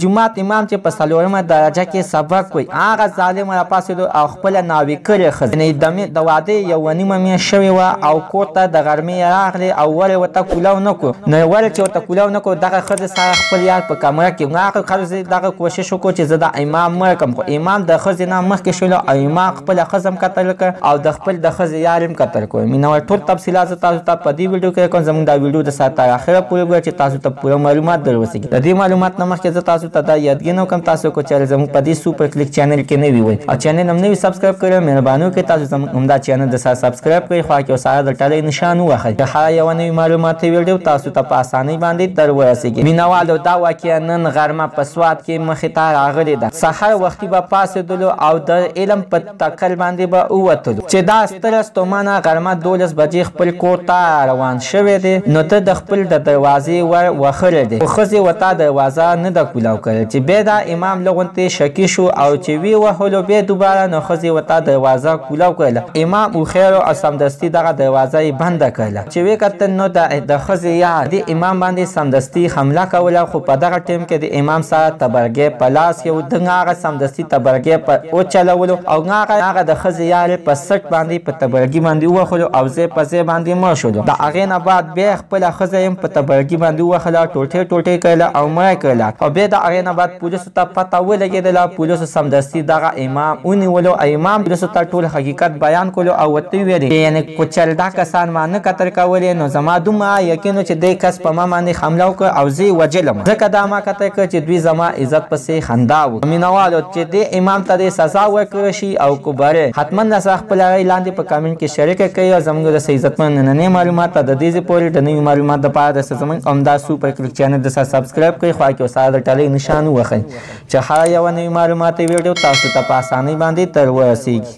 جماعت امام چې په 4مه درجه کې سبق کوي هغه ظالم راپاسېدو او خپله ناوی کړې ښځه د واده 1.5 میاشت شوې وه او کور ته د غرمې راغلې او ولې ورته کولاو نه کړو نو ولې چې ورته کولاو نه کړو دغه ښځې سره خپل یار په کمره کې هغه ښځې دغه کوشش وکړو چې زه د امام مړ کړم خو امام د ښځې نه مخکې شولو او امام خپله ښځه هم قتل کړه او د خپل د ښځې یار هم قتل کړو مینوال ټول تفصیلات زه تاسو ته په دې ویډیو کې کوم زموږ دا ویډیو د ساعت تر اخره پورې وګورئ چې تاسو ته پوره معلومات در ورسېږي د دې معلومات نه مخکې زه تاسو ته دا یادګینه وکړم تاسو کو چې زموږ په دې سوپر کلیک چینل کې نوي وئ او چینل هم نوي سبسکرایب کړئ مهرباني وکړئ تاسو زموږ همدا چینل د سره سبسکرایب کړئ خوا کې سره د ټلۍ نشان ووهئ د هر یوه نوي معلوماتي ویډیو تاسو ته په اسانۍ باندې در ورسېږي مینوالو دا واقعه نن غرمه په سوات کې مخې ته راغلې ده سحر وختي به پاڅېدلو او د علم په تکل باندې به ووتلو چې دا ستره ستومانه غرمه 12 بجې خپل کور ته روان شوی دی نو ته د خپل د دروازې ور وخلی دی خو ښځې ورته دروازه نه ده کولاو کړې چې بیا دا امام لغونتې شکي شو او چې وی وهلو بیا دوباره نو ښځې ورته دروازه کولاو کړله امام وخیر او سمدستي دغه دروازه یې بنده کړله چې ویې کتل نو د ښځې یار د امام باندې سمدستي حمله کوله خو په دغه ټیم کې د امام سره تبرګی په لاس یو دغه هغه سمدستي تبرګی په وچلولو او هغه د ښځې یار په سټ باندې په تبرګي باندې ووهلو او ځای په ځای باندې مړ شولو د هغې نه بعد بیا خپله ښځه هم په تبرګي باندې ووهله ټوټې ټوټې کړله او مړه کړله او بیا د هغې نه بعد پولیسو ته پته ولګېدله پولیسو سمدستي دغه امام ونیولو او امام پولیسو ته ټول حقیقت بیان کړلو او ورته ویلې یعنې کوچل دا کسان ما نه قتل کولې نو زما دومره یقین و چې دی کس په ما باندې حمله وکړه او زه یې وجلم ځکه دا ما قتل کړ چې دوی زما عزت پسې خندا و مینوالو چې دې امام ته دې سزا ورکړل شي او که برې حتما راسره خپله رایې لاندې په کامنټ کې شریکه کړئ او زموږ د عزتمن نننۍ معلومات ته د دې ځای پورې د نوي معلومات دپاره د زموږ همدا سوپر کلیک چینل د سره سبسکرایب کړئ خوا کې سره د ټلۍ نشان ووهئ چې هر یوه نوي معلوماتي ویډیو تاسو ته په اسانۍ باندې تر ورسېږي